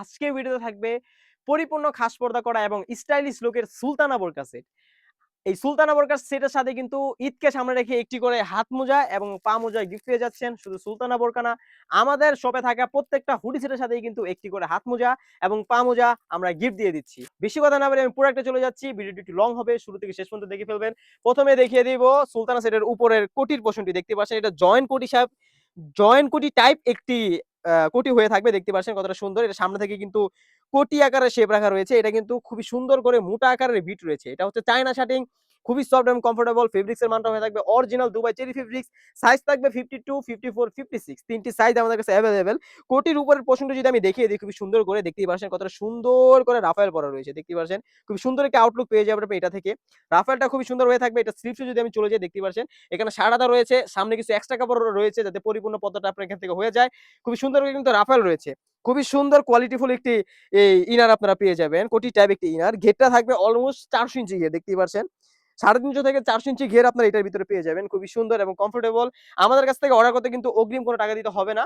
আজকের ভিডিওতে থাকবে পরিপূর্ণ খাস পর্দা করা এবং স্টাইলিশ লুকের সুলতানা বোরকা সেট। এই সুলতানা বোরকার সেটের সাথে কিন্তু ঈদকে সামনে রেখে একটি করে হাত মোজা এবং পা মোজা গিফট পেয়ে যাচ্ছেন। শুধু সুলতানা বোরকা না, আমাদের শপে থাকা প্রত্যেকটা হুডি সেটের সাথেই কিন্তু একটি করে হাত মোজা এবং পা মোজা আমরা গিফট দিয়ে দিচ্ছি। বেশি কথা না বলে আমি পুরো একটা চলে যাচ্ছি। ভিডিওটি একটু লং হবে, শুরু থেকে শেষ পর্যন্ত দেখে ফেলবেন। প্রথমে দেখিয়ে দিব সুলতানা সেটের উপরের কোটির পোরশনটি দেখতে পাচ্ছেন। এটা জয়েন্ট কোটি টাইপ একটি কোটি হয়ে থাকবে। দেখতে পাচ্ছেন কতটা সুন্দর। এটা সামনে থেকে কিন্তু কোটি আকারের শেপ রাখা রয়েছে। এটা কিন্তু খুবই সুন্দর করে মোটা আকারের বিট রয়েছে। এটা হচ্ছে চায়না শার্টিং, খুবই সফট এবং কমফোর্টেবল। ফেব্রিক্স এর মানটা হয়ে থাকবে original Dubai cherry fabrics. Size থাকবে 52, 54, 56 তিনটি সাইজ আমাদের কাছে अवेलेबल। কোটির উপরের পোরশনটা যদি আমি দেখিয়ে দিই খুবই সুন্দর করে, দেখতেই পাচ্ছেন কতটা সুন্দর করে রাফেল করা রয়েছে। দেখতেই পাচ্ছেন খুবই সুন্দর একটা আউটলুক পেয়ে যাবেন আপনি এটা থেকে। রাফেলটা খুবই সুন্দর হয়ে থাকবে। এটা স্লিভস এ যদি আমি চলে যাই দেখতেই পাচ্ছেন এখানে সারাদা রয়েছে। সামনে কিছু এক্সট্রা কাপড় রয়েছে যাতে পরিপূর্ণ পর্দাটা আপনার এখান থেকে হয়ে যায়। খুবই সুন্দর করে কিন্তু রাফেল রয়েছে। খুবই সুন্দর কোয়ালিটিফুল একটি এই ইনার আপনারা পেয়ে যাবেন। কোটি টাইপ একটি ইনার। ঘেরটা থাকবে অলমোস্ট 400 ইঞ্চি ঘের, দেখতেই পাচ্ছেন। 350 থেকে 400 ইঞ্চি ঘের আপনারা এটার ভিতরে পেয়ে যাবেন। খুবই সুন্দর এবং কমফোর্টেবল। আমাদের কাছ থেকে অর্ডার করতে কিন্তু অগ্রিম কোনো টাকা দিতে হবে না।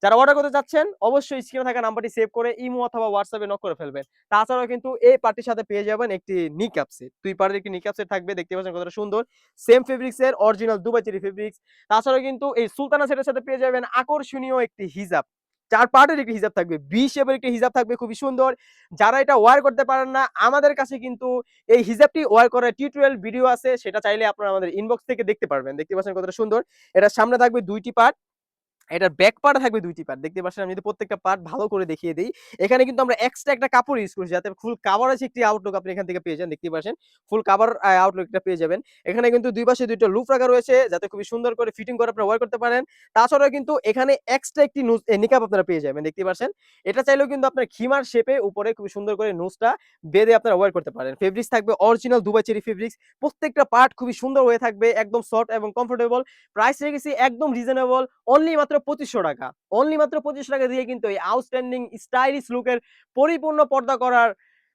যারা অর্ডার করতে চাচ্ছেন অবশ্যই স্ক্রিনে থাকা নাম্বারটি সেভ করে ইমো অথবা WhatsApp এ নক করে ফেলবেন। তাছাড়াও কিন্তু এই পার্টির সাথে পেয়ে যাবেন একটি নিকাপ সেট। 2 পার্টের একটি নিকাপ সেট থাকবে। দেখতে পাচ্ছেন কতটা সুন্দর। সেম ফেব্রিক্স এর অরিজিনাল দুবাই চেরি ফেব্রিক্স। তাছাড়াও কিন্তু এই সুলতানা সেটের সাথে পেয়ে যাবেন আকর্ষণীয় একটি হিজাব। 4 পার্টের একটি হিজাব থাকবে। ভি শেপের একটি হিজাব থাকবে খুবই সুন্দর। যারা এটা ওয়্যার করতে পারেন না, আমাদের কাছে কিন্তু এই হিজাবটি ওয়্যার করার টিউটোরিয়াল ভিডিও আছে। সেটা চাইলে আপনারা আমাদের ইনবক্স থেকে দেখতে পারবেন। দেখতে পাচ্ছেন কতটা সুন্দর। এটার সামনে থাকবে ২ টি পার্ট। এটার ব্যাক পার্ট থাকবে ২ টি পার্ট। দেখতে পাচ্ছেন আমি যদি প্রত্যেকটা পার্ট ভালো করে দেখিয়ে দেই। এখানে কিন্তু আমরা এক্সট্রা একটা কাপড় ইউজ করেছি যাতে ফুল কাভারেজ একটি আউটলুক আপনি এখান থেকে পেয়ে যান। দেখতেই পাচ্ছেন ফুল কাভার আউটলুকটা পেয়ে যাবেন। এখানে কিন্তু ২ পাশে ২ টা লুপ রাখা রয়েছে যাতে খুবই সুন্দর করে ফিটিং করে আপনারা ওয়্যার করতে পারেন। তাছাড়াও কিন্তু এখানে এক্সট্রা একটি নিকাব আপনারা পেয়ে যাবেন। দেখতেই পাচ্ছেন। এটা চাইলেও কিন্তু আপনার খিমার শেপে উপরে খুবই সুন্দর করে নোজটা বেঁধে আপনারা ওয়্যার করতে পারেন। ফেব্রিক্স থাকবে অরিজিনাল দুবাই চেরি ফেব্রিক্স। প্রত্যেকটা পার্ট খুবই সুন্দর হয়ে থাকবে, একদম সফট এবং কমফোর্টেবল। প্রাইস রেখেছি একদম রিজনেবল, অনলি মাত্র ৳২৫০০। অনলি মাত্র ৳২৫০০ দিয়ে কিন্তু এই আউটস্ট্যান্ডিং স্টাইলিশ লুকের পরিপূর্ণ পর্দা করার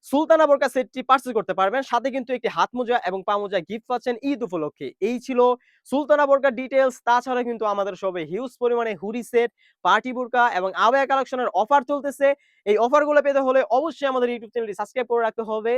সুলতানা বোরকা সেটটি পারচেজ করতে পারবেন। সাথে কিন্তু একটি হাত মোজা এবং পা মোজা গিফট পাচ্ছেন ঈদ উপলক্ষে। এই ছিল সুলতানা বোরকার ডিটেইলস। তাছাড়া কিন্তু আমাদের শপে হিউজ পরিমাণে হুডি সেট, পার্টি বোরকা এবং আবায়া কালেকশনের অফার চলতেছে। এই অফারগুলো পেতে হলে অবশ্যই আমাদের ইউটিউব চ্যানেলটি সাবস্ক্রাইব করে রাখতে হবে।